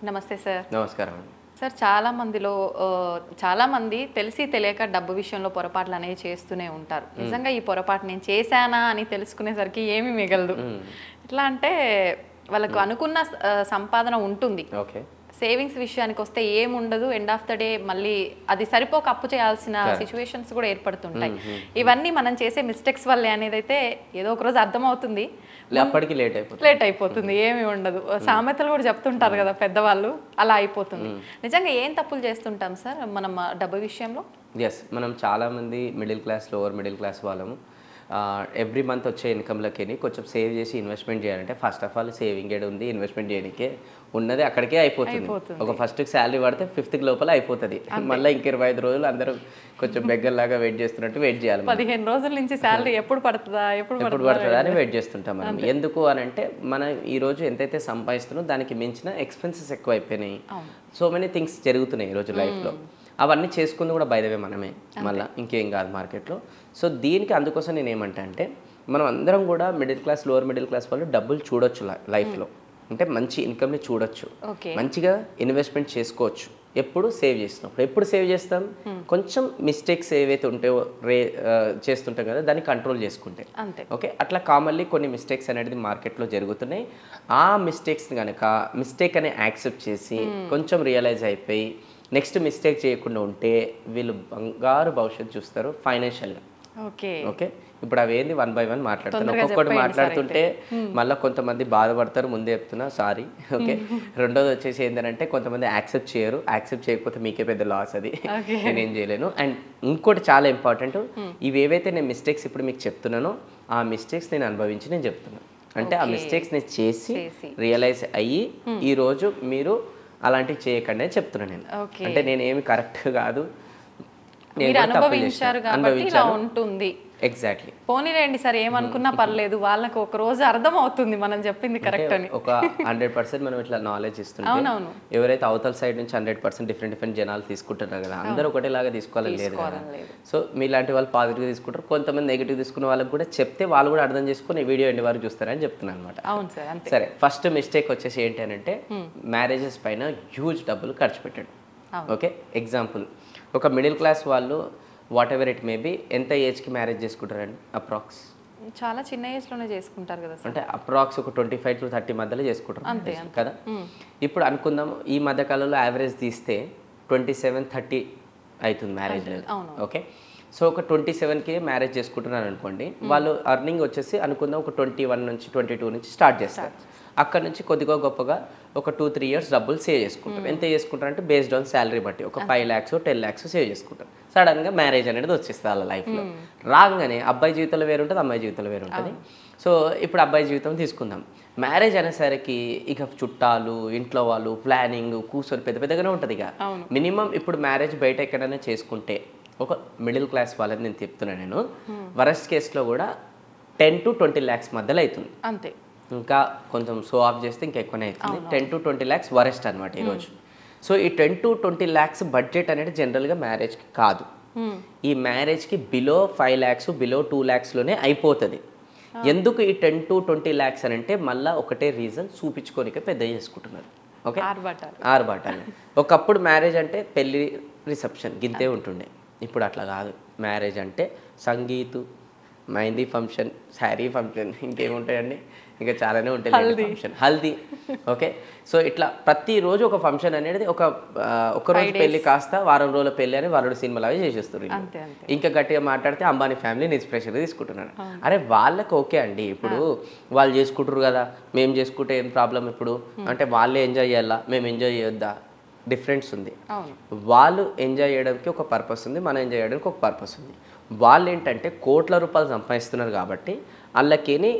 నమస్తే సార్. నమస్కారం అండి. సార్ చాలా మంది తెలిసి తెలియక డబ్బు విషయంలో పొరపాట్లు అనేవి చేస్తూనే ఉంటారు. నిజంగా ఈ పొరపాటు నేను చేశానా అని తెలుసుకునేసరికి ఏమీ మిగలదు. ఎట్లా అంటే వాళ్ళకు అనుకున్న సంపాదన ఉంటుంది. ఓకే. సేవింగ్స్ విషయానికి వస్తే ఏముండదు. ఎండ్ ఆఫ్ ద డే మళ్ళీ అది సరిపోక అప్పు చేయాల్సిన సిచ్యువేషన్స్ కూడా ఏర్పడుతుంటాయి. ఇవన్నీ మనం చేసే మిస్టేక్స్ వల్లే అనేది అయితే ఏదో ఒక రోజు అర్థమవుతుంది. అప్పటికి లేట్ అయిపోతుంది. ఏమి ఉండదు. సామెతలు కూడా చెప్తుంటారు కదా పెద్దవాళ్ళు, అలా అయిపోతుంది. నిజంగా ఏం తప్పులు చేస్తుంటాం సార్ మనం డబ్బు విషయంలో? మనం చాలా మంది middle class, lower middle class వాళ్ళము ఎవ్రీ మంత్ వచ్చే ఇన్కమ్లకి కొంచెం సేవ్ చేసి ఇన్వెస్ట్మెంట్ చేయాలంటే ఫస్ట్ ఆఫ్ ఆల్ సేవింగ్ ఏడు ఉంది, ఇన్వెస్ట్మెంట్ చేయడానికే ఉన్నది అక్కడికే అయిపోతుంది. ఒక ఫస్ట్కి శాలరీ పడితే 5th లోపల అయిపోతుంది. మళ్ళీ ఇంక 25 రోజులు అందరూ కొంచెం బెగ్గర్లాగా వెయిట్ చేస్తున్నట్టు వెయిట్ చేయాలి. 15 రోజుల నుంచి శాలరీ ఎప్పుడు పడుతుందా అని వెయిట్ చేస్తుంటాం మనం. ఎందుకు అని అంటే మనం ఈ రోజు ఎంతైతే సంపాదిస్తున్నామో దానికి మించిన ఎక్స్పెన్సెస్ ఎక్కువ అయిపోయినాయి. సో మెనీ థింగ్స్ జరుగుతున్నాయి ఈరోజు లైఫ్లో. అవన్నీ చేసుకుంది కూడా బై ద వే మనమే, మళ్ళీ ఇంకేం కాదు మార్కెట్లో. సో దీనికి అందుకోసం నేను ఏమంటా అంటే మనం అందరం కూడా middle class, lower middle class వాళ్ళు డబ్బులు చూడొచ్చు లైఫ్లో. అంటే మంచి ఇన్కమ్ని చూడొచ్చు, మంచిగా ఇన్వెస్ట్మెంట్ చేసుకోవచ్చు. ఎప్పుడు సేవ్ చేసినప్పుడు. ఎప్పుడు సేవ్ చేస్తాం? కొంచెం మిస్టేక్స్ ఏవైతే ఉంటాయో చేస్తుంటాం కదా, దాన్ని కంట్రోల్ చేసుకుంటే. ఓకే. అట్లా కామన్లీ కొన్ని మిస్టేక్స్ అనేది మార్కెట్లో జరుగుతున్నాయి. ఆ మిస్టేక్స్ని కనుక మిస్టేక్ అని యాక్సెప్ట్ చేసి కొంచెం రియలైజ్ అయిపోయి నెక్స్ట్ మిస్టేక్ చేయకుండా ఉంటే వీళ్ళు బంగారు భవిష్యత్తు చూస్తారు ఫైనాన్షియల్గా. ఓకే. ఇప్పుడు అవి ఏంది 1 by 1 మాట్లాడుతాను. ఒక్కొక్కటి మాట్లాడుతుంటే మళ్ళీ కొంతమంది బాధపడతారు, ముందే చెప్తున్నా, సారీ. ఓకే. రెండోది వచ్చేసి ఏంటంటే కొంతమంది యాక్సెప్ట్ చేయరు. యాక్సెప్ట్ చేయకపోతే మీకే పెద్ద లాస్, అది నేనేం చేయలేను. అండ్ ఇంకోటి చాలా ఇంపార్టెంట్, ఇవి ఏవైతే నేను మిస్టేక్స్ ఇప్పుడు మీకు చెప్తున్నానో ఆ మిస్టేక్స్ నేను అనుభవించి నేను చెప్తున్నాను. అంటే ఆ మిస్టేక్స్ నేను చేసి రియలైజ్ అయ్యి ఈరోజు మీరు అలాంటివి చేయకండి అని చెప్తున్నాను నేను. అంటే నేనేమి కరెక్ట్ కాదు, నేను అనుభవించారు కాబట్టి ఇలా ఉంటుంది. ఎగ్జాక్ట్లీ. పోనీలేండి సార్, ఏమనుకున్నా పర్లేదు, వాళ్ళకి ఒక రోజు అర్థం అవుతుంది మనం చెప్పింది కరెక్ట్ అని. ఒక 100% మనం ఇట్లా నాలెడ్జ్ ఇస్తుంటే ఎవరైతే అవతల సైడ్ నుంచి 100% డిఫరెంట్ జనాలు తీసుకుంటున్నారు కదా, అందరూ ఒకటేలాగా తీసుకోవాలని లేదు కదా. సో మీలాంటి వాళ్ళు పాజిటివ్గా తీసుకుంటారు, కొంతమంది నెగిటివ్ తీసుకున్న వాళ్ళకి కూడా చెప్తే వాళ్ళు కూడా అర్థం చేసుకుని వీడియో ఎండ్ వరకు చూస్తారని చెప్తున్నాను అనమాట. సరే, ఫస్ట్ మిస్టేక్ వచ్చేసి ఏంటి అని అంటే మ్యారేజెస్ పైన హ్యూజ్ డబ్బులు ఖర్చు పెట్టాడు. ఓకే. ఎగ్జాంపుల్, ఒక మిడిల్ క్లాస్ వాళ్ళు what ever it may be ఎంత ఏజ్కి మ్యారేజ్ చేసుకుంటారండి? అప్రాక్స్ చాలా చిన్న ఏజ్లోనే చేసుకుంటారు కదా, అంటే అప్రాక్స్ ఒక 25 to 30 మధ్యలో చేసుకుంటారు కదా. ఇప్పుడు అనుకుందాం, ఈ మధ్యకాలంలో యావరేజ్ తీస్తే 27-30 అవుతుంది మ్యారేజ్. ఓకే. సో ఒక 27కి మ్యారేజ్ చేసుకుంటున్నారు అనుకోండి, వాళ్ళు అర్నింగ్ వచ్చేసి అనుకుందాం ఒక 21 నుంచి 22 నుంచి స్టార్ట్ చేస్తారు. అక్కడ నుంచి కొద్దిగా గొప్పగా ఒక 2-3 years డబ్బులు సేవ్ చేసుకుంటారు. ఎంత చేసుకుంటారు అంటే బేస్డ్ ఆన్ శాలరీ బట్టి ఒక 5 lakhs 10 lakhs సేవ్ చేసుకుంటారు. సడన్గా మ్యారేజ్ అనేది వచ్చేస్తుంది వాళ్ళ లైఫ్లో. రాగానే అబ్బాయి జీవితంలో వేరు ఉంటుంది, అమ్మాయి జీవితంలో వేరు ఉంటుంది. సో ఇప్పుడు అబ్బాయి జీవితం తీసుకుందాం. మ్యారేజ్ అనేసరికి ఇక చుట్టాలు, ఇంట్లో వాళ్ళు, ప్లానింగ్, కూర్చొని పెద్దగానే ఉంటుంది. ఇక మినిమం ఇప్పుడు మ్యారేజ్ బయట ఎక్కడైనా చేసుకుంటే ఒక మిడిల్ క్లాస్ వాళ్ళని నేను చెప్తున్నాను నేను, వరస్ట్ కేసులో కూడా 10 to 20 lakhs మధ్యలో అవుతుంది. అంతే. ఇంకా కొంచెం షో ఆఫ్ చేస్తే ఇంకా ఎక్కువనే అవుతుంది. 10 to 20 lakhs వరెస్ట్ అనమాట ఈరోజు. సో ఈ 10 to 20 lakhs బడ్జెట్ అనేది జనరల్గా మ్యారేజ్కి కాదు. ఈ మ్యారేజ్కి బిలో 5 lakhs, బిలో 2 lakhsలోనే అయిపోతుంది. ఎందుకు ఈ 10 to 20 lakhs అని అంటే మళ్ళీ ఒకటే రీజన్, చూపించుకోనికే పెద్ద చేసుకుంటున్నారు. ఓకే. ఆర్భాటాలు. ఒకప్పుడు మ్యారేజ్ అంటే పెళ్ళి, రిసెప్షన్ గింతే ఉంటుండే. ఇప్పుడు అట్లా కాదు. మ్యారేజ్ అంటే సంగీతు, మెహందీ ఫంక్షన్, శారీ ఫంక్షన్, ఇంకేముంటాయండి, ఇంకా చాలానే ఉంటాయి. ఫంక్షన్, హల్దీ. ఓకే. సో ఇట్లా ప్రతిరోజు ఒక ఫంక్షన్ అనేది ఒక రోజు పెళ్లి కాస్త వారం రోజుల పెళ్లి అని వరుడు సినిమాలు అవి చేసేస్తారు. ఇంకా గట్టిగా మాట్లాడితే అంబానీ ఫ్యామిలీని ఇన్స్పిరేషన్గా తీసుకుంటున్నాను. అరే వాళ్ళకి ఓకే అండి, ఇప్పుడు వాళ్ళు చేసుకుంటారు కదా, మేము చేసుకుంటే ఏం ప్రాబ్లం ఇప్పుడు అంటే వాళ్ళే ఎంజాయ్ చేయాలా, మేము ఎంజాయ్ చేయొద్దా? డిఫరెన్స్ ఉంది. వాళ్ళు ఎంజాయ్ చేయడానికి ఒక పర్పస్ ఉంది, మనం ఎంజాయ్ చేయడానికి ఒక పర్పస్ ఉంది. వాళ్ళు ఏంటంటే కోట్ల రూపాయలు సంపాదిస్తున్నారు కాబట్టి వాళ్ళకేని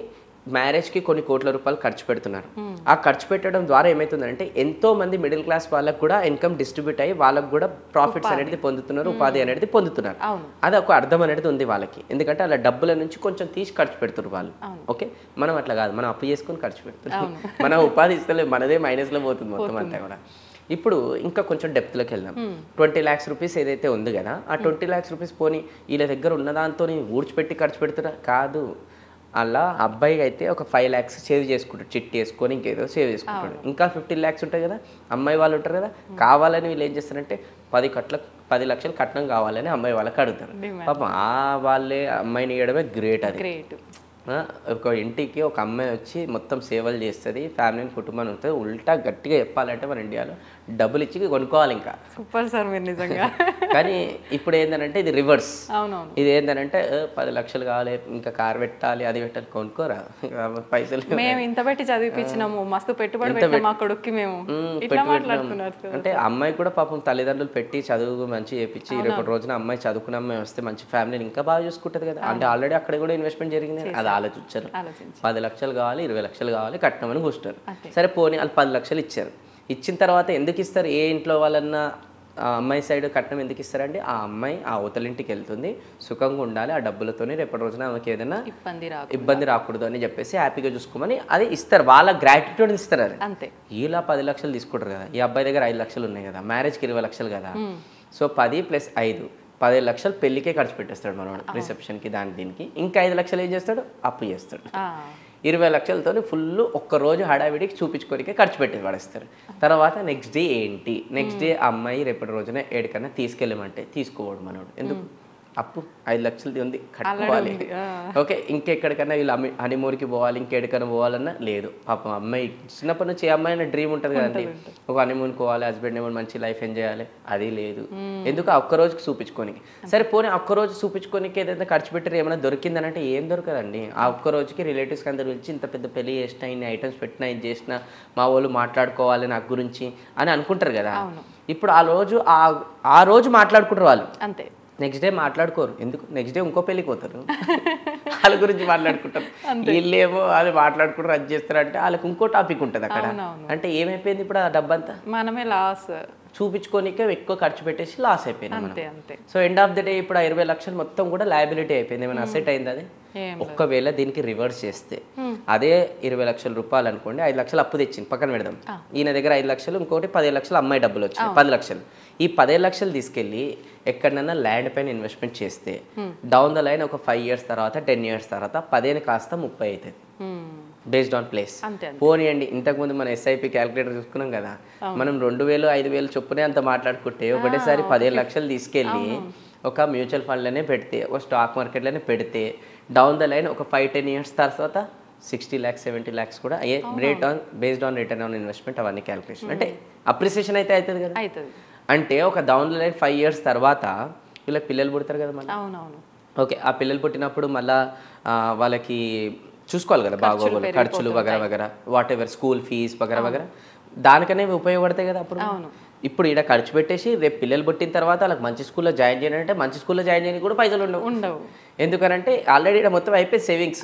మ్యారేజ్కి కొన్ని కోట్ల రూపాయలు ఖర్చు పెడుతున్నారు. ఆ ఖర్చు పెట్టడం ద్వారా ఏమవుతుందంటే ఎంతో మంది మిడిల్ క్లాస్ వాళ్ళకు కూడా ఇన్కమ్ డిస్ట్రిబ్యూట్ అయ్యి వాళ్ళకు కూడా ప్రాఫిట్స్ అనేది పొందుతున్నారు, ఉపాధి అనేది పొందుతున్నారు. అది ఒక అర్థం అనేది ఉంది వాళ్ళకి. ఎందుకంటే అలా డబ్బుల నుంచి కొంచెం తీసి ఖర్చు పెడుతున్నారు వాళ్ళు. ఓకే. మనం అట్లా కాదు, మనం అప్పు చేసుకుని ఖర్చు పెడుతున్నాం. మనం ఉపాధి ఇస్తలేదు, మనదే మైనస్లో పోతుంది మొత్తం అంతా కూడా. ఇప్పుడు ఇంకా కొంచెం డెప్త్లోకి వెళ్దాం. 20 lakhs రూపీస్ ఏదైతే ఉంది కదా, ఆ 20 lakhs రూపీస్ పోనీ వీళ్ళ దగ్గర ఉన్నదాంతో ఊడ్చిపెట్టి ఖర్చు పెడుతున్నా కాదు. అలా అబ్బాయికి అయితే ఒక 5 lakhs సేవ్ చేసుకుంటాడు, చిట్టి వేసుకొని ఇంకేదో సేవ్ చేసుకుంటాడు. ఇంకా 15 lakhs ఉంటాయి కదా, అమ్మాయి వాళ్ళు ఉంటారు కదా, కావాలని వీళ్ళు ఏం చేస్తారంటే 10 లక్షలు కట్నం కావాలని అమ్మాయి వాళ్ళకి అడుగుతారు. పాపం ఆ వాళ్ళే అమ్మాయిని ఇవ్వడమే గ్రేట్. అది ఒక ఇంటికి ఒక అమ్మాయి వచ్చి మొత్తం సేవలు చేస్తుంది, ఫ్యామిలీని కుటుంబాన్ని ఉంటుంది. ఉల్టా గట్టిగా చెప్పాలంటే మన ఇండియాలో డబ్బులు ఇచ్చి కొనుక్కోవాలి ఇంకా. సూపర్ సార్ మీరు నిజంగా. కానీ ఇప్పుడు ఏంటంటే ఇది రివర్స్. అవునవును. ఇది ఏంటంటే 10 లక్షలు కావాలి, ఇంకా కార్ పెట్టాలి, అది పెట్టాలి, కొనుక్కోరా పైసలు. మేము ఇంత పెట్టి చదివిపించినాము, మస్తు పెట్టుబడి పెట్టాము మా కొడుక్కి, మేము ఇట్లా మాట్లాడుతున్నారు. అంటే అమ్మాయి కూడా పాపం తల్లిదండ్రులు పెట్టి చదువు మంచి చేపించి రేపటి రోజున అమ్మాయి చదువుకున్న అమ్మాయి వస్తే మంచి ఫ్యామిలీని ఇంకా బాగా చూసుకుంటుంది కదా. అంటే ఆల్రెడీ అక్కడ కూడా ఇన్వెస్ట్మెంట్ జరిగింది, అది ఆలోచించారు. 10 లక్షలు కావాలి, 20 లక్షలు కావాలి కట్నమని కూర్చున్నారు. సరే పోనీ వాళ్ళు 10 లక్షలు ఇచ్చారు. ఇచ్చిన తర్వాత ఎందుకు ఇస్తారు? ఏ ఇంట్లో వాళ్ళన్నా అమ్మాయి సైడ్ కట్నం ఎందుకు ఇస్తారండి? ఆ అమ్మాయి ఆ అవతలింటికి వెళ్తుంది, సుఖంగా ఉండాలి, ఆ డబ్బులతోనే రేపటి రోజున ఆమెకి ఏదైనా ఇబ్బంది రాకూడదు అని చెప్పేసి హ్యాపీగా చూసుకోమని అది ఇస్తారు. వాళ్ళ గ్రాటిట్యూడ్ ఇస్తారు. అది అంతే. ఇలా 10 లక్షలు తీసుకుంటారు కదా, ఈ అబ్బాయి దగ్గర 5 లక్షలు ఉన్నాయి కదా, మ్యారేజ్కి 20 లక్షలు కదా. సో 10 + 5 15 లక్షలు పెళ్లికే ఖర్చు పెట్టేస్తాడు మనవాడు, రిసెప్షన్కి దీనికి. ఇంకా 5 లక్షలు ఏం చేస్తాడు? అప్పు చేస్తాడు. 20 లక్షలతో ఫుల్ ఒక్కరోజు హడావిడికి చూపించుకోనికే ఖర్చు పెట్టి పడేస్తారు. తర్వాత నెక్స్ట్ డే ఏంటి? నెక్స్ట్ డే అమ్మాయి రేపటి రోజున ఏడికన్నా తీసుకెళ్ళమంటే తీసుకోవడం మనోడు. ఎందుకు? అప్పు 5 లక్షలది ఉంది, కట్టుకోవాలి. ఓకే, ఇంకెక్కడికన్నా వీళ్ళు హనీమూన్కి పోవాలి, ఇంకెక్కడికైనా పోవాలన్నా లేదు. పాపం అమ్మాయి చిన్నప్పటి నుంచి ఏ అమ్మాయి అనే డ్రీమ్ ఉంటుంది కదండి, ఒక హనీమూన్కి పోవాలి, హస్బెండ్ ఏమో మంచి లైఫ్ ఎంజాయ్ చేయాలి, అది లేదు. ఎందుకు? ఆ ఒక్కరోజుకి చూపించుకోనికి. సరే పోనీ ఒక్కరోజు చూపించుకోనికి ఏదైనా ఖర్చు పెట్టి ఏమైనా దొరికిందని అంటే ఏం దొరకదండి. ఆ ఒక్కరోజుకి రిలేటివ్స్కి అందరి గురించి ఇంత పెద్ద పెళ్లి చేసినా, ఇన్ని ఐటమ్స్ పెట్టినా, ఇది చేసినా, మా వాళ్ళు మాట్లాడుకోవాలి నాకు గురించి అని అనుకుంటారు కదా. ఇప్పుడు ఆ రోజు మాట్లాడుకుంటారు వాళ్ళు, అంతే. నెక్స్ట్ డే మాట్లాడుకోరు. ఎందుకు? నెక్స్ట్ డే ఇంకో పెళ్ళికి పోతారు, వాళ్ళ గురించి మాట్లాడుకుంటారు. వీళ్ళేమో వాళ్ళు మాట్లాడుకుంటారు, అది చేస్తారు. అంటే వాళ్ళకి ఇంకో టాపిక్ ఉంటుంది అక్కడ. అంటే ఏమైపోయింది ఇప్పుడు? ఆ డబ్బంతా మనమే లాస్, చూపించుకోనికే ఎక్కువ ఖర్చు పెట్టేసి లాస్ అయిపోయింది. So end of the day ఇప్పుడు ఆ 20 లక్షలు మొత్తం కూడా లయబిలిటీ అయిపోయింది. ఏమైనా అసెట్ అయింది? అది ఒక్కవేళ దీనికి రివర్స్ చేస్తే అదే 20 లక్షల రూపాయలు అనుకోండి, 5 లక్షలు అప్పు తెచ్చింది పక్కన పెడదాం. ఈయన దగ్గర 5 లక్షలు, ఇంకోటి 15 లక్షలు అమ్మాయి డబ్బులు వచ్చాయి, 10 లక్షలు. ఈ 15 లక్షలు తీసుకెళ్ళి ఎక్కడైనా ల్యాండ్ పైన ఇన్వెస్ట్మెంట్ చేస్తే డౌన్ ద లైన్ ఒక 5 years తర్వాత, 10 years తర్వాత 15 కాస్త 30 అవుతుంది, బేస్డ్ ఆన్ ప్లేస్. పోనీయండి, ఇంతకుముందు మనం ఎస్ఐపి క్యాలిక్యులేటర్ చూసుకున్నాం కదా, మనం 2000, 5000 చొప్పునే అంత మాట్లాడుకుంటే ఒకటేసారి 15 లక్షలు తీసుకెళ్ళి ఒక మ్యూచువల్ ఫండ్లోనే పెడితే, ఒక స్టాక్ మార్కెట్లోనే పెడితే డౌన్ ద లైన్ ఒక 5-10 years తర్వాత 60 lakhs 70 lakhs కూడా based on return on investment అవన్నీ క్యాలిక్యులేషన్. అంటే అప్రిసియేషన్ అయితే అవుతుంది కదా. అంటే ఒక డౌన్ ద లైన్ 5 years తర్వాత వీళ్ళకి పిల్లలు పుడతారు కదా మళ్ళీ. ఓకే, ఆ పిల్లలు పుట్టినప్పుడు మళ్ళీ వాళ్ళకి చూసుకోవాలి కదా, బాగోగులు, ఖర్చులు వగరా వగరా, వాట్ ఎవర్, స్కూల్ ఫీజ్ వగరా వగరా, దానికనే ఉపయోగపడతాయి కదా. అప్పుడు ఇప్పుడు ఇక్కడ ఖర్చు పెట్టేసి రేపు పిల్లలు పుట్టిన తర్వాత వాళ్ళకి మంచి స్కూల్లో జాయిన్ చేయాలంటే మంచి స్కూల్లో జాయిన్ చేయడానికి కూడా పైసలు ఉండవు. ఎందుకనంటే ఆల్రెడీ ఇక్కడ మొత్తం అయిపోయి సేవింగ్స్.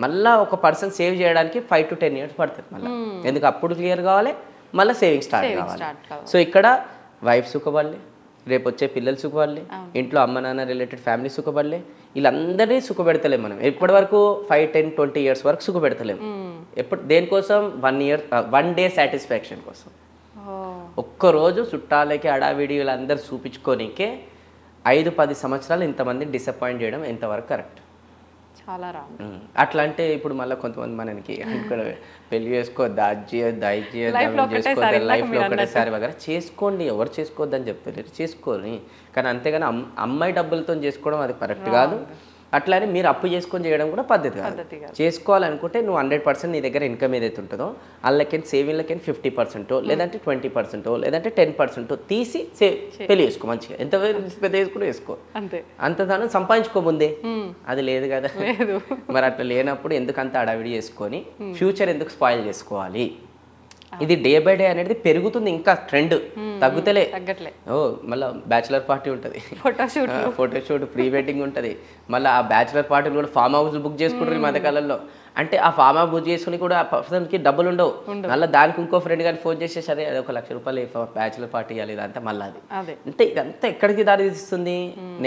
మళ్ళీ ఒక పర్సన్ సేవ్ చేయడానికి 5 to 10 years పడుతుంది మళ్ళీ. ఎందుకు? అప్పుడు క్లియర్ కావాలి, మళ్ళీ సేవింగ్ స్టార్ట్ కావాలి. సో ఇక్కడ వైఫ్ సుఖపడలే, రేపు వచ్చే పిల్లలు సుఖపడలే, ఇంట్లో అమ్మ నాన్న రిలేటెడ్ ఫ్యామిలీ సుఖపడలే, వీళ్ళందరినీ సుఖపెడతలేము మనం. ఎప్పటి వరకు 5, 10, 20 years వరకు సుఖపెడతలేము. ఎప్పుడు? దేనికోసం? 1 day సాటిస్ఫాక్షన్ కోసం. ఒక్కరోజు చుట్టాలకి అడావిడి వీళ్ళందరూ చూపించుకోనికే 5-10 సంవత్సరాలు ఇంతమందిని డిసప్పాయింట్ చేయడం ఎంతవరకు కరెక్ట్? చాలా రాంగ్. అట్లా అంటే ఇప్పుడు మళ్ళీ కొంతమంది మనకి పెళ్లి చేసుకోవద్దు, అది చేయొద్దు, ఇది చేయొద్దు, చేసుకోవద్దు, లైఫ్లో ఒకటేసారి వగర చేసుకోండి, ఎవరు చేసుకోవద్దని చెప్తారు, చేసుకోని. కానీ అంతేగాని అమ్మాయి డబ్బులతో చేసుకోవడం అది కరెక్ట్ కాదు. అట్లానే మీరు అప్పు చేసుకొని చేయడం కూడా పద్ధతి కాదు. చేసుకోవాలనుకుంటే నువ్వు 100% నీ దగ్గర ఇన్కమ్ ఏదైతే ఉంటుందో అందులోకి సేవింగ్లకి 50% లేదంటే 20% లేదంటే 10% తీసి పెళ్లి చేసుకో. మంచిగా ఎంత పెద్ద వేసుకుంటూ వేసుకో, అంత దాన్ని సంపాదించుకోముందే. అది లేదు కదా. మరి అట్లా లేనప్పుడు ఎందుకు అంత అడావిడి చేసుకొని ఫ్యూచర్ ఎందుకు స్పాయిల్ చేసుకోవాలి? ఇది డే బై డే అనేది పెరుగుతుంది, ఇంకా ట్రెండ్ తగ్గుతలే. ఓ మళ్ళీ బ్యాచులర్ పార్టీ ఉంటుంది, ఫోటోషూట్, ప్రీ వెడ్డింగ్ ఉంటుంది. మళ్ళీ ఆ బ్యాచులర్ పార్టీలు కూడా ఫామ్ హౌస్ బుక్ చేసుకుంటారు ఈ మధ్యకాలంలో. అంటే ఆ ఫామ్ హౌస్ బుక్ చేసుకుని కూడా ఆ పర్సన్కి డబ్బులు ఉండవు. మళ్ళీ దానికి ఇంకో ఫ్రెండ్ కానీ ఫోన్ చేసేసి అదే అది 1 లక్ష రూపాయలు బ్యాచులర్ పార్టీ ఇవ్వాలి, ఇదంతా మళ్ళీ అది. అంటే ఇదంతా ఎక్కడికి దారి తీస్తుంది?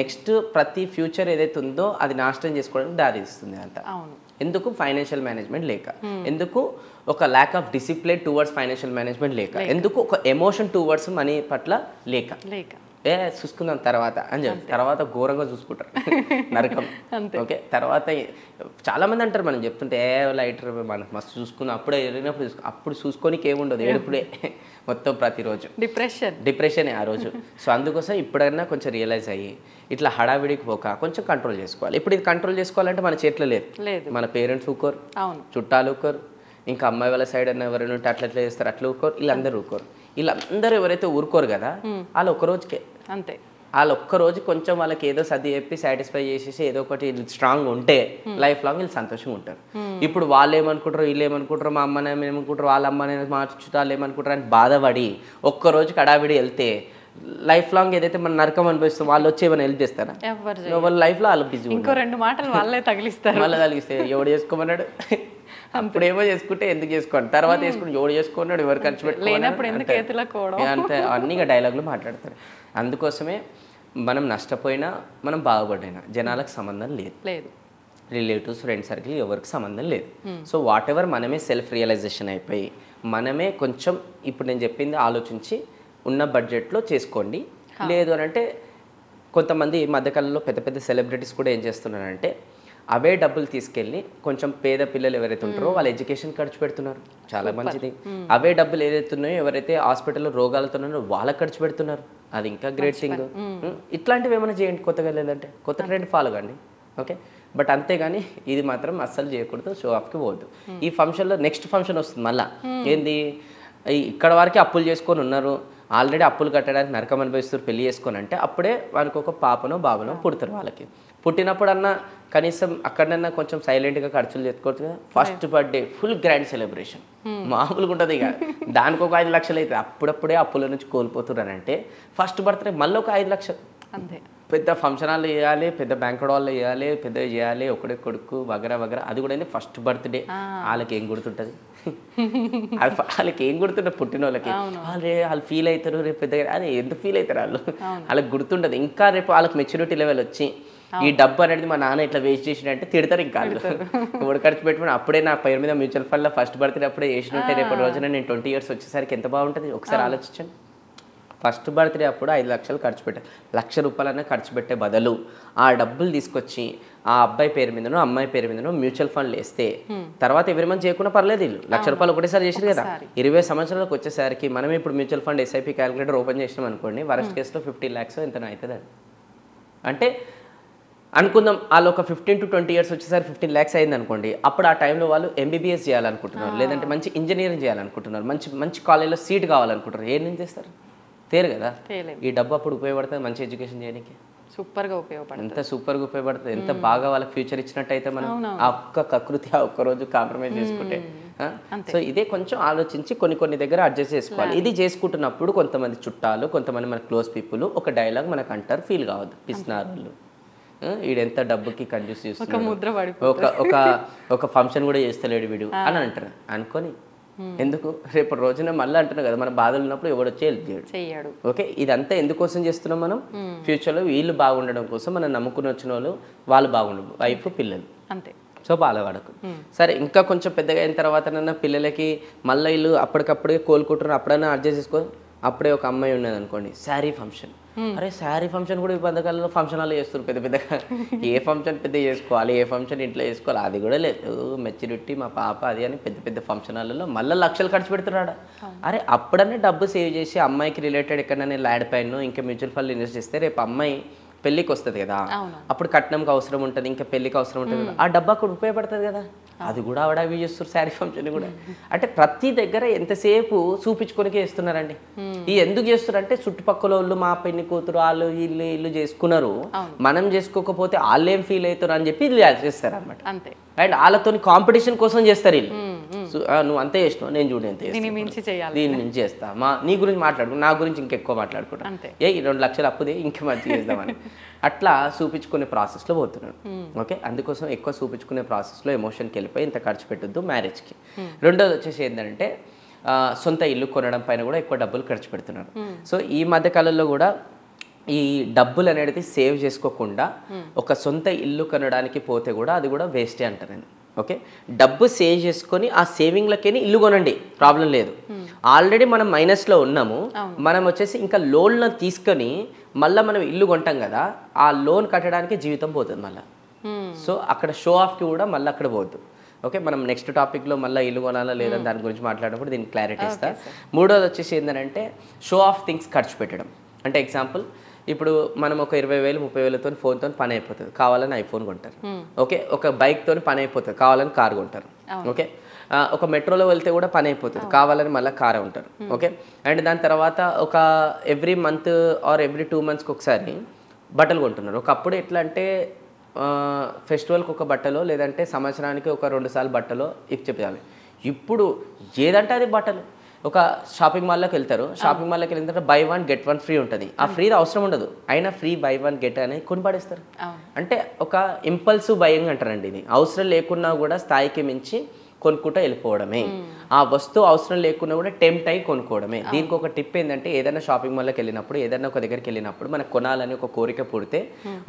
నెక్స్ట్ ప్రతి ఫ్యూచర్ ఏదైతే ఉందో అది నాశనం చేసుకోవడానికి దారి తీస్తుంది అంతా. ఎందుకు? ఫైనాన్షియల్ మేనేజ్మెంట్ లేక. ఎందుకు? ఒక lack of discipline towards financial management లేక. ఎందుకు? ఒక ఎమోషన్ టువర్డ్స్ మనీ పట్ల లేక. చూసుకుందాం తర్వాత అని చెప్పి తర్వాత ఘోరంగా చూసుకుంటారు నరకం. ఓకే, తర్వాత చాలా మంది అంటారు మనం చెప్తుంటే లైటర్ మనం మస్తు చూసుకుందాం అప్పుడే వెళ్ళినప్పుడు అప్పుడు చూసుకోనికి ఏముండదు, ఏడుపుడే మొత్తం ప్రతిరోజు డిప్రెషనే ఆ రోజు. సో అందుకోసం ఇప్పుడైనా కొంచెం రియలైజ్ అయ్యి ఇట్లా హడావిడికి పోక కొంచెం కంట్రోల్ చేసుకోవాలి. ఇప్పుడు ఇది కంట్రోల్ చేసుకోవాలంటే మన చేతిలో లేదు. మన పేరెంట్స్ ఊకోరు, చుట్టాలు ఊకోరు, ఇంకా అమ్మాయి వాళ్ళ సైడ్ అన్న ఎవరైనా ఉంటే అట్లా చేస్తారు, అట్లా ఊరుకోరు, వీళ్ళందరూ ఊరుకోరు. వీళ్ళందరూ ఎవరైతే ఊరుకోరు కదా వాళ్ళు ఒక్కరోజుకే అంతే, వాళ్ళు ఒక్కరోజు కొంచెం వాళ్ళకి ఏదో సర్ది చెప్పి సాటిస్ఫై చేసేసి ఏదో ఒకటి స్ట్రాంగ్ ఉంటే లైఫ్ లాంగ్ వీళ్ళు సంతోషంగా ఉంటారు. ఇప్పుడు వాళ్ళు ఏమనుకుంటారు, వీళ్ళు ఏమనుకుంటారు, మా అమ్మని ఏమనుకుంటారు, వాళ్ళ అమ్మని మా చుట్టాలు ఏమనుకుంటారు అని బాధపడి ఒక్కరోజు కడావిడి వెళ్తే లైఫ్ లాంగ్ ఏదైతే మన నరకం అనిపిస్తాం వాళ్ళు వచ్చి ఏమైనా హెల్ప్ చేస్తారా? వాళ్ళ లైఫ్ లో వాళ్ళు బిజీ, ఇంకో 2 మాటలు వాళ్ళే తగిలిస్తారు. మళ్ళీ తగిలిస్తే ఎవడు చేసుకోమన్నాడు, అప్పుడేమో చేసుకుంటే ఎందుకు చేసుకోండి, తర్వాత వేసుకుంటే ఎవడు చేసుకున్నాడు, ఎవరు ఖర్చు పెట్టుకోవడం అంతే అన్ని డైలాగులు మాట్లాడతారు. అందుకోసమే మనం నష్టపోయినా మనం బాగుపడినా జనాలకు సంబంధం లేదు, రిలేటివ్స్ ఫ్రెండ్ సర్కిల్ ఎవరికి సంబంధం లేదు. సో వాట్ ఎవర్ మనమే సెల్ఫ్ రియలైజేషన్ అయిపోయి మనమే కొంచెం ఇప్పుడు నేను చెప్పింది ఆలోచించి ఉన్న బడ్జెట్లో చేసుకోండి. లేదు అని అంటే కొంతమంది మధ్యకాలంలో పెద్ద పెద్ద సెలబ్రిటీస్ కూడా ఏం చేస్తున్నారంటే అవే డబ్బులు తీసుకెళ్ళి కొంచెం పేద పిల్లలు ఎవరైతే ఉంటారో వాళ్ళ ఎడ్యుకేషన్ ఖర్చు పెడుతున్నారు, చాలా మంచిది. అవే డబ్బులు ఏదైతే ఉన్నాయో ఎవరైతే హాస్పిటల్లో రోగాలతో ఉన్నారో వాళ్ళకి ఖర్చు పెడుతున్నారు, అది ఇంకా గ్రేట్ థింగ్. ఇట్లాంటివి ఏమైనా చేయండి, కొత్తగా లేదంటే కొత్త ట్రెండ్ ఫాలో కండి. ఓకే, బట్ అంతేగాని ఇది మాత్రం అస్సలు చేయకూడదు, షో ఆఫ్కి పోవద్దు. ఈ ఫంక్షన్లో నెక్స్ట్ ఫంక్షన్ వస్తుంది మళ్ళీ ఏంది, ఇక్కడ వరకే అప్పులు చేసుకొని ఉన్నారు, ఆల్రెడీ అప్పులు కట్టడానికి నరకం అనుభవిస్తారు, పెళ్లి చేసుకొని అంటే అప్పుడే వాళ్ళకి ఒక పాపనో బాబనో పుడతారు. వాళ్ళకి పుట్టినప్పుడన్నా కనీసం అక్కడన్నా కొంచెం సైలెంట్గా ఖర్చులు చేసుకోవచ్చు కదా. First birthday full grand celebration మామూలుగా ఉంటుంది, ఇక దానికి ఒక 5 లక్షలు అవుతుంది. అప్పుడప్పుడే అప్పుల నుంచి కోల్పోతున్నారంటే ఫస్ట్ బర్త్డే మళ్ళీ ఒక 5 లక్షలు అంతే. పెద్ద ఫంక్షన్ హాల్లో చేయాలి, పెద్ద బ్యాంక్వెట్ హాల్లో చేయాలి, పెద్దగా చేయాలి, ఒకడే కొడుకు వగరా వగరా. అది కూడా ఏంటి ఫస్ట్ బర్త్డే, వాళ్ళకి ఏం గుర్తుంటుంది, వాళ్ళకి ఏం గుర్తుంటుంది పుట్టిన వాళ్ళకి, వాళ్ళు ఫీల్ అవుతారు రేపు పెద్దగా, అది ఎందుకు ఫీల్ అవుతారు వాళ్ళు, వాళ్ళకి గుర్తుంటుంది. ఇంకా రేపు వాళ్ళకి మెచ్యూరిటీ లెవెల్ వచ్చి ఈ డబ్బు అనేది మా నాన్న ఇట్లా వేస్ట్ చేసినంటే తిడతారు. ఇంకా వాళ్ళు ఖర్చు పెట్టుకుని అప్పుడే నా పేరు మీద మ్యూచువల్ ఫండ్లో ఫస్ట్ బర్త్డే అప్పుడే వేసినట్టే రేపటి రోజున నేను 20 years వచ్చేసరికి ఎంత బాగుంటుంది ఒకసారి ఆలోచించండి. ఫస్ట్ బర్త్డే అప్పుడు 5 లక్షలు ఖర్చు పెట్టారు, ₹1,00,000 ఖర్చు పెట్టే బదులు ఆ డబ్బులు తీసుకొచ్చి ఆ అబ్బాయి పేరు మీదనో అమ్మాయి పేరు మీదనో మ్యూచువల్ ఫండ్లు వేస్తే తర్వాత ఎవరి మంది చేయకుండా పర్లేదు, వీళ్ళు ₹1,00,000 ఒకటేసారి చేసారు కదా. 20 సంవత్సరాలకు వచ్చేసరికి మనం ఇప్పుడు mutual fund SIP calculator open చేసినాం అనుకోండి, వరస్ట్ కేసులో 50 lakhs ఎంతనో అవుతుంది. అంటే అనుకుందాం వాళ్ళు ఒక 15 to 20 years వచ్చేసరికి 15 lakhs అయింది అనుకోండి. అప్పుడు ఆ టైంలో వాళ్ళు MBBS చేయాలనుకుంటున్నారు, లేదంటే మంచి ఇంజనీరింగ్ చేయాలనుకుంటున్నారు, మంచి కాలేజ్లో సీట్ కావాలనుకుంటున్నారు. ఏం నుంచి చేస్తారు? తేరు కదా. ఈ డబ్బు అప్పుడు ఉపయోగపడుతుంది మంచి ఎడ్యుకేషన్ చేయడానికి, సూపర్గా ఉపయోగపడుతుంది. ఎంత సూపర్గా ఉపయోగపడుతుంది, ఎంత బాగా వాళ్ళకి ఫ్యూచర్ ఇచ్చినట్టయితే మనం ఆ ఒక్క కకృతి ఆ ఒక్క రోజు కాంప్రమైజ్ చేసుకుంటే. సో ఇదే కొంచెం ఆలోచించి కొన్ని దగ్గర అడ్జస్ట్ చేసుకోవాలి. ఇది చేసుకుంటున్నప్పుడు కొంతమంది చుట్టాలు, కొంతమంది మన క్లోజ్ పీపుల్ ఒక డైలాగ్ మనకు అంటారు, ఫీల్ కావద్దు, పిసినారులు వీడెంత డబ్బుకి కంజూస్ చేస్తున్నాడు, ఒక ఫంక్షన్ కూడా చేస్తలేడు వీడు అని అంటారు. అనుకొని ఎందుకు రేపటి రోజున మళ్ళీ అంటున్నాం కదా, మన బాధలు ఉన్నప్పుడు ఎవడు వచ్చి హెల్ప్ చేయడు. ఓకే, ఇదంతా ఎందుకోసం చేస్తున్నాం మనం, ఫ్యూచర్లో వీళ్ళు బాగుండడం కోసం, మనం నమ్ముకుని వచ్చిన వాళ్ళు బాగుండదు, వైఫ్ పిల్లలు అంతే. సో బాధపడకు. సరే ఇంకా కొంచెం పెద్దగా అయిన తర్వాత పిల్లలకి మళ్ళీ వీళ్ళు అప్పటికప్పుడే కోలుకుంటున్నారు, అప్పుడైనా అడ్జస్ట్ చేసుకో. అప్పుడే ఒక అమ్మాయి ఉన్నది అనుకోండి, శారీ ఫంక్షన్, అరే శారీ ఫంక్షన్ కూడా ఈ పథకాలలో ఫంక్షన్ హాల్లో చేస్తున్నారు పెద్దగా. ఏ ఫంక్షన్ పెద్ద చేసుకోవాలి, ఏ ఫంక్షన్ ఇంట్లో చేసుకోవాలి, అది కూడా లేదు. మెచ్యూరిటీ మా పాప అది అని పెద్ద ఫంక్షన్ హాల్లో మళ్ళీ లక్షలు ఖర్చు పెడుతున్నాడు. అరే అప్పుడనే డబ్బు సేవ్ చేసి అమ్మాయికి రిలేటెడ్ ఎక్కడైనా ల్యాండ్ పైన ఇంకా మ్యూచువల్ ఫండ్ ఇన్వెస్ట్ చేస్తే రేపు అమ్మాయి పెళ్ళికి వస్తుంది కదా, అప్పుడు కట్నంకి అవసరం ఉంటుంది, ఇంకా పెళ్ళికి అవసరం ఉంటుంది కదా, ఆ డబ్బు అక్కడ ఉపయోగపడుతుంది కదా. అది కూడా ఆవిడ అవి చేస్తారు, శారీ ఫంక్షన్ కూడా. అంటే ప్రతి దగ్గర ఎంతసేపు చూపించుకొనికే చేస్తున్నారండి. ఈ ఎందుకు చేస్తున్నారంటే చుట్టుపక్కల వాళ్ళు మా పెళ్లి కూతురు వాళ్ళు ఇల్లు చేసుకున్నారు, మనం చేసుకోకపోతే వాళ్ళు ఏం ఫీల్ అవుతారు అని చెప్పి వీళ్ళు చేస్తారు అనమాట. అండ్ వాళ్ళతో కాంపిటీషన్ కోసం చేస్తారు వీళ్ళు. నువ్వు అంతే చేసినావు, నేను చూడు ఎంత దీని మించి చేస్తా, నీ గురించి మాట్లాడుకో, నా గురించి ఇంకెక్కువ మాట్లాడుకుంటా, ఈ 2 లక్షలు అప్పుదే ఇంకా మంచిగా చేద్దామని అట్లా చూపించుకునే ప్రాసెస్లో పోతున్నాడు. ఓకే, అందుకోసం ఎక్కువ చూపించుకునే ప్రాసెస్లో ఎమోషన్కి వెళ్ళిపోయి ఇంత ఖర్చు పెట్టద్దు మ్యారేజ్కి. రెండోది వచ్చేసి ఏంటంటే సొంత ఇల్లు కొనడం పైన కూడా ఎక్కువ డబ్బులు ఖర్చు పెడుతున్నారు. సో ఈ మధ్యకాలంలో కూడా ఈ డబ్బులు అనేది సేవ్ చేసుకోకుండా ఒక సొంత ఇల్లు కొనడానికి పోతే కూడా అది కూడా వేస్టే అంటారండి. ఓకే, డబ్బు సేవ్ చేసుకొని ఆ సేవింగ్లకే ఇల్లు కొనండి, ప్రాబ్లం లేదు. ఆల్రెడీ మనం మైనస్లో ఉన్నాము, మనం వచ్చేసి ఇంకా లోన్లో తీసుకొని మళ్ళీ మనం ఇల్లు కొంటాం కదా, ఆ లోన్ కట్టడానికి జీవితం పోతుంది మళ్ళీ. సో అక్కడ షో ఆఫ్కి కూడా మళ్ళీ అక్కడ పోవద్దు. ఓకే, మనం నెక్స్ట్ టాపిక్లో మళ్ళీ ఇల్లు కొనాలా లేదని దాని గురించి మాట్లాడినప్పుడు దీనికి క్లారిటీ ఇస్తా. మూడోది వచ్చేసి ఏంటంటే షో ఆఫ్ థింగ్స్ ఖర్చు పెట్టడం. అంటే ఎగ్జాంపుల్, ఇప్పుడు మనం ఒక 20,000 30,000తో ఫోన్తో పని అయిపోతుంది, కావాలని ఐఫోన్ కొంటారు. ఓకే, ఒక బైక్తో పని అయిపోతుంది, కావాలని కార్ కొంటారు. ఓకే, ఒక మెట్రోలో వెళ్తే కూడా పని అయిపోతుంది, కావాలని మళ్ళీ కార్ ఉంటారు. ఓకే, అండ్ దాని తర్వాత ఒక ఎవ్రీ మంత్ ఆర్ ఎవ్రీ 2 monthsకి ఒకసారి బట్టలు కొంటున్నారు. ఒకప్పుడు ఎట్లా అంటే ఫెస్టివల్కి ఒక బట్టలో లేదంటే సంవత్సరానికి ఒక 2 సార్లు బట్టలో చెప్పాలి. ఇప్పుడు ఏదంటే అది బట్టలు. ఒక షాపింగ్ మాల్లోకి వెళ్తారు, షాపింగ్ మాల్లోకి వెళ్ళిన తర్వాత buy 1 get 1 ఫ్రీ ఉంటుంది. ఆ ఫ్రీ అవసరం ఉండదు, అయినా ఫ్రీ buy 1 get అనేది కొని పడేస్తారు. అంటే ఒక ఇంపల్సివ్ బయింగ్ అంటారండి ఇది. అవసరం లేకున్నా కూడా స్థాయికి మించి కొనుక్కుంటూ వెళ్ళిపోవడమే. ఆ వస్తువు అవసరం లేకున్నా కూడా టెంప్ట్ అయ్యి కొనుక్కోవడమే. దీనికి ఒక టిప్ ఏంటంటే, ఏదైనా షాపింగ్ మాల్లోకి వెళ్ళినప్పుడు, ఏదైనా ఒక దగ్గరికి వెళ్ళినప్పుడు మనకు కొనాలని ఒక కోరిక పుడితే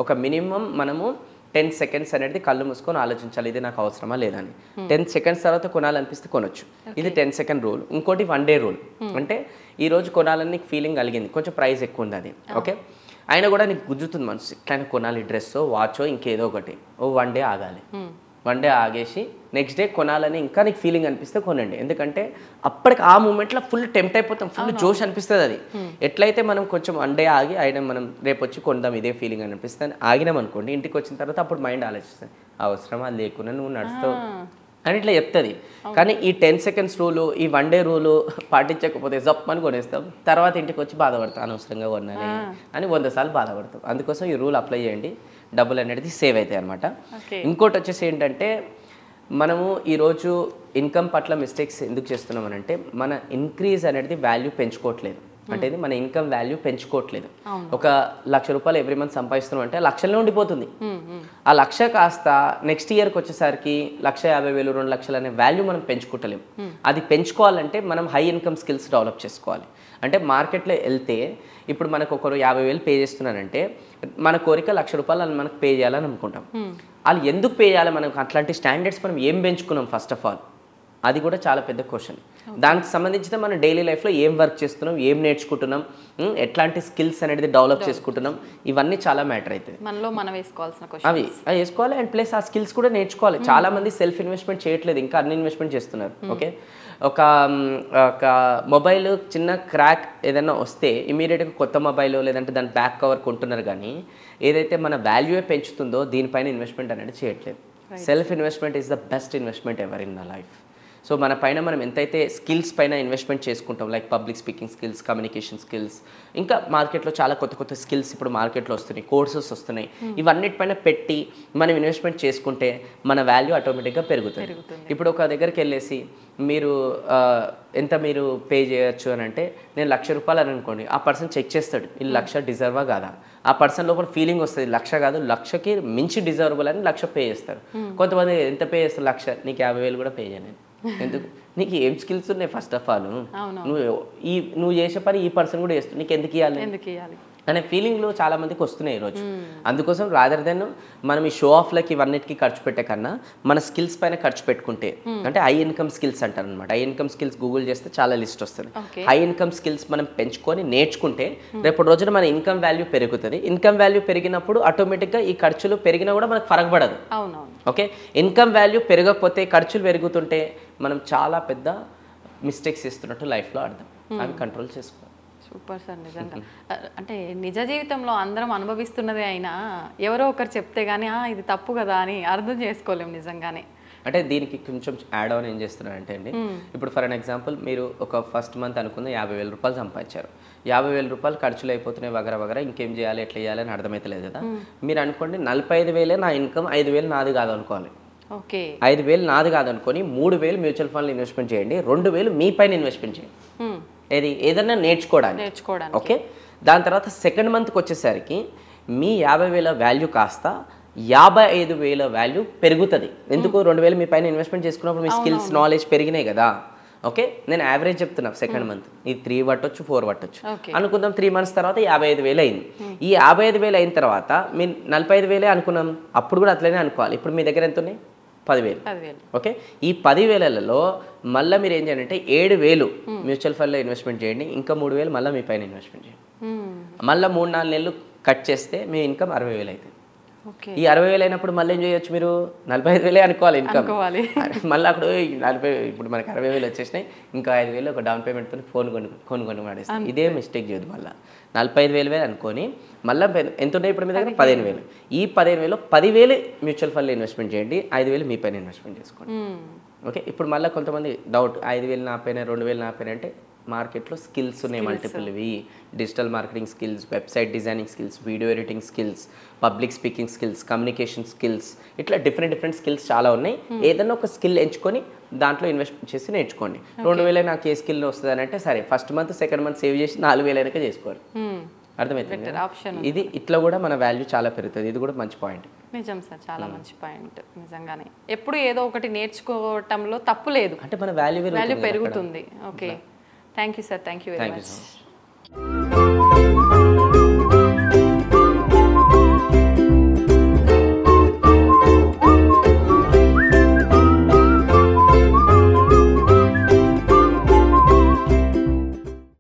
ఒక మినిమం మనము 10 seconds అనేది కళ్ళు మూసుకొని ఆలోచించాలి, ఇది నాకు అవసరమా లేదని. 10 seconds తర్వాత కొనాలనిపిస్తే కొనొచ్చు. ఇది 10 second రూల్. ఇంకోటి 1 day రూల్. అంటే ఈరోజు కొనాలని నీకు ఫీలింగ్ కలిగింది, కొంచెం ప్రైస్ ఎక్కువ ఉంది అది. ఓకే, అయినా కూడా నీకు గుర్తుతుంది మనసు, ఇట్లా కొనాలి, డ్రెస్సో వాచో ఇంకేదో ఒకటి. 1 day ఆగాలి. 1 day ఆగేసి నెక్స్ట్ డే కొనాలని ఇంకా నీకు ఫీలింగ్ అనిపిస్తే కొనండి. ఎందుకంటే అప్పటికి ఆ మూమెంట్లో ఫుల్ టెంప్ట్ అయిపోతాం, ఫుల్ జోష్ అనిపిస్తుంది అది. ఎట్లయితే మనం కొంచెం 1 day ఆగి అయినా మనం రేపు వచ్చి కొందాం ఇదే ఫీలింగ్ అనిపిస్తుంది ఆగినాం అనుకోండి, ఇంటికి వచ్చిన తర్వాత అప్పుడు మైండ్ ఆలోచిస్తుంది, అవసరమా లేకున్నా నువ్వు నడుస్తావు అని ఇట్లా చెప్తుంది. కానీ ఈ 10 seconds రూలు, ఈ 1 day రూలు పాటించకపోతే జప్పని కొనేస్తాం, తర్వాత ఇంటికి వచ్చి బాధపడతాం, అనవసరంగా కొనాలి అని 100 సార్లు బాధపడతాం. అందుకోసం ఈ రూల్ అప్లై చేయండి, డబ్బులు అనేది సేవ్ అవుతాయి అనమాట. ఇంకోటి వచ్చేసి ఏంటంటే, మనము ఈరోజు ఇన్కమ్ పట్ల మిస్టేక్స్ ఎందుకు చేస్తున్నామనంటే, మన ఇంక్రీజ్ అనేది వాల్యూ పెంచుకోవట్లేదు. అంటే ఇది మన ఇన్కమ్ వాల్యూ పెంచుకోవట్లేదు. ఒక ₹1,00,000 ఎవ్రీ మంత్ సంపాదిస్తున్నాం అంటే లక్షల్లో ఉండిపోతుంది. ఆ 1,00,000 కాస్త నెక్స్ట్ ఇయర్కి వచ్చేసరికి 1,50,000 2 లక్షలు అనే వాల్యూ మనం పెంచుకుంటలేము. అది పెంచుకోవాలంటే మనం హై ఇన్కమ్ స్కిల్స్ డెవలప్ చేసుకోవాలి. అంటే మార్కెట్లో వెళ్తే ఇప్పుడు మనకు ఒకరు 50,000 పే చేస్తున్నారంటే మన కోరిక ₹1,00,000 అని మనకు పే చేయాలని అనుకుంటాం. వాళ్ళు ఎందుకు పే చేయాలి, మనకు అట్లాంటి స్టాండర్డ్స్ మనం ఏం పెంచుకున్నాం ఫస్ట్ ఆఫ్ ఆల్, అది కూడా చాలా పెద్ద క్వశ్చన్. దానికి సంబంధించిన మనం డైలీ లైఫ్లో ఏం వర్క్ చేస్తున్నాం, ఏం నేర్చుకుంటున్నాం, ఎట్లాంటి స్కిల్స్ అనేది డెవలప్ చేసుకుంటున్నాం, ఇవన్నీ చాలా మ్యాటర్ అవుతుంది. మనలో మనం వేసుకోవాల్సిన అవి వేసుకోవాలి. అండ్ ప్లస్ ఆ స్కిల్స్ కూడా నేర్చుకోవాలి. చాలా మంది సెల్ఫ్ ఇన్వెస్ట్మెంట్ చేయట్లేదు, ఇంకా అన్ని ఇన్వెస్ట్మెంట్ చేస్తున్నారు. ఓకే, ఒక మొబైల్ చిన్న క్రాక్ ఏదైనా వస్తే ఇమీడియట్గా కొత్త మొబైల్ లేదంటే దాని బ్యాక్ కవర్ కొంటున్నారు, కానీ ఏదైతే మన వాల్యూయే పెంచుతుందో దీనిపైన ఇన్వెస్ట్మెంట్ అనేది చేయట్లేదు. Self investment is the best investment ever in the life. So మన పైన మనం ఎంతైతే స్కిల్స్ పైన ఇన్వెస్ట్మెంట్ చేసుకుంటాం, like public speaking skills, communication skills, ఇంకా మార్కెట్లో చాలా కొత్త కొత్త స్కిల్స్ ఇప్పుడు మార్కెట్లో వస్తున్నాయి, కోర్సెస్ వస్తున్నాయి, ఇవన్నిటిపైన పెట్టి మనం ఇన్వెస్ట్మెంట్ చేసుకుంటే మన వాల్యూ ఆటోమేటిక్గా పెరుగుతుంది. ఇప్పుడు ఒక దగ్గరికి వెళ్ళేసి మీరు ఎంత మీరు పే చేయొచ్చు అని అంటే, నేను ₹1,00,000 అని అనుకోండి, ఆ పర్సన్ చెక్ చేస్తాడు ఇది 1,00,000 డిజర్వా కాదా. ఆ పర్సన్ లోపల ఫీలింగ్ వస్తుంది, 1,00,000 కాదు 1,00,000కి మించి డిజర్వబుల్ అని 1,00,000 పే చేస్తారు. కొంతమంది ఎంత పే చేస్తారు, 1,00,000 నీకు 50,000 కూడా పే చేయను. ఎందుకు, నీకు ఏం స్కిల్స్ ఉన్నాయి ఫస్ట్ ఆఫ్ ఆల్, నువ్వు చేసే పని ఈ పర్సన్ కూడా చేస్తుంది, నీకు ఎందుకు ఇవ్వాలి అనే ఫీలింగ్లు చాలా మందికి వస్తున్నాయి ఈరోజు. అందుకోసం రాదర్ దెన్ మనం ఈ షో ఆఫ్లకి ఇవన్నిటికీ ఖర్చు పెట్టే కన్నా మన స్కిల్స్ పైన ఖర్చు పెట్టుకుంటే, అంటే హై ఇన్కమ్ స్కిల్స్ అంటారు అనమాట. హై ఇన్కమ్ స్కిల్స్ గూగుల్ చేస్తే చాలా లిస్ట్ వస్తుంది. హై ఇన్కమ్ స్కిల్స్ మనం పెంచుకొని నేర్చుకుంటే రేపటి రోజున మన ఇన్కమ్ వాల్యూ పెరుగుతుంది. ఇన్కమ్ వాల్యూ పెరిగినప్పుడు ఆటోమేటిక్గా ఈ ఖర్చులు పెరిగినా కూడా మనకు ఫరక్ పడదు. ఓకే, ఇన్కమ్ వాల్యూ పెరగకపోతే ఖర్చులు పెరుగుతుంటే మనం చాలా పెద్ద మిస్టేక్స్ చేస్తున్నట్టు లైఫ్లో అర్థం. అవి కంట్రోల్ చేసుకోవాలి. సూపర్ సార్, నిజంగా. అంటే నిజ జీవితంలో అందరం అనుభవిస్తున్నదే అయినా ఎవరో ఒకరు చెప్తే కానీ ఇది తప్పు కదా అని అర్థం చేసుకోలేము నిజంగానే. అంటే దీనికి కొంచెం యాడ్ ఆన్ ఏం చేస్తున్నారంటే అండి, ఇప్పుడు ఫర్ అన్ ఎగ్జాంపుల్ మీరు ఒక ఫస్ట్ మంత్ అనుకున్న ₹50,000 సంపాదించారు. ₹50,000 ఖర్చులు అయిపోతున్నాయి వగర ఇంకేం చేయాలి, ఎట్లా చేయాలి అని అర్థమైతలేదు కదా. మీరు అనుకోండి 45,000 నా ఇన్కమ్, 5,000 నాది కాదు అనుకోవాలి. ఓకే, 5,000 నాది కాదనుకొని 3,000 మ్యూచువల్ ఫండ్లో ఇన్వెస్ట్మెంట్ చేయండి, 2,000 మీ పైన ఇన్వెస్ట్మెంట్ చేయండి. ఏదైనా నేర్చుకోవడానికి. ఓకే, దాని తర్వాత సెకండ్ మంత్కి వచ్చేసరికి మీ 50,000 వాల్యూ కాస్త 55,000 వాల్యూ పెరుగుతుంది. ఎందుకు, 2,000 మీ పైన ఇన్వెస్ట్మెంట్ చేసుకున్నప్పుడు మీ స్కిల్స్ నాలెడ్జ్ పెరిగినాయి కదా. ఓకే, నేను యావరేజ్ చెప్తున్నా, సెకండ్ మంత్ ఇది 3 పట్టొచ్చు 4 పట్టొచ్చు అనుకుందాం. 3 months తర్వాత 55,000 అయింది. ఈ 55,000 అయిన తర్వాత మీరు 45,000 అనుకున్నాం, అప్పుడు కూడా అట్లనే అనుకోవాలి. ఇప్పుడు మీ దగ్గర ఎంత ఉన్నాయి, 10,000. ఓకే, ఈ 10,000లలో మళ్ళీ మీరు ఏం చేయాలంటే 7,000 మ్యూచువల్ ఫండ్లో ఇన్వెస్ట్మెంట్ చేయండి, ఇంకా 3,000 మళ్ళీ మీ పైన ఇన్వెస్ట్మెంట్ చేయండి. మళ్ళీ 3-4 నెలలు కట్ చేస్తే మీ ఇన్కమ్ 60,000 అవుతుంది. ఈ 60,000 అయినప్పుడు మళ్ళీ ఏం చేయొచ్చు, మీరు 45,000 అనుకోవాలి ఇన్కమ్. మళ్ళీ అప్పుడు 40, ఇప్పుడు మనకి 60,000 వచ్చేసినాయి, ఇంకా 5,000 ఒక డౌన్ పేమెంట్తో ఫోన్ కొని పడేస్తాం. ఇదే మిస్టేక్ చేయదు. మళ్ళీ 45,000 అనుకొని మళ్ళీ ఎంత ఉన్నాయి ఇప్పుడు మీ దగ్గర 15,000. ఈ 15,000 10,000 మ్యూచువల్ ఫండ్లో ఇన్వెస్ట్మెంట్ చేయండి, 5,000 మీ పైన ఇన్వెస్ట్మెంట్ చేసుకోండి. ఓకే, ఇప్పుడు మళ్ళీ కొంతమంది డౌట్, 5,000 నా పైన 2,000 నా పైన అంటే మార్కెట్లో స్కిల్స్ ఉన్నాయి మల్టిపుల్వి. Digital marketing skills, website designing skills, video editing skills, public speaking skills, communication skills, ఇట్లా డిఫరెంట్ స్కిల్స్ చాలా ఉన్నాయి. ఏదైనా ఒక స్కిల్ ఎంచుకొని దాంట్లో ఇన్వెస్ట్ చేసి నేర్చుకోండి. 2,000 నాకు ఏ స్కిల్ వస్తుంది అని అంటే సరే, first month second month save చేసి 4,000 చేసుకోరు. అర్థమవుతుంది. ఇది ఇట్లా కూడా మన వాల్యూ చాలా పెరుగుతుంది. ఇది కూడా మంచి పాయింట్. నిజం సార్, చాలా మంచి పాయింట్. నిజంగానే ఎప్పుడు ఏదో ఒకటి నేర్చుకోవటంలో తప్పు లేదు, అంటే మన వాల్యూ పెరుగుతుంది. Okay, thank you sir, thank you very much.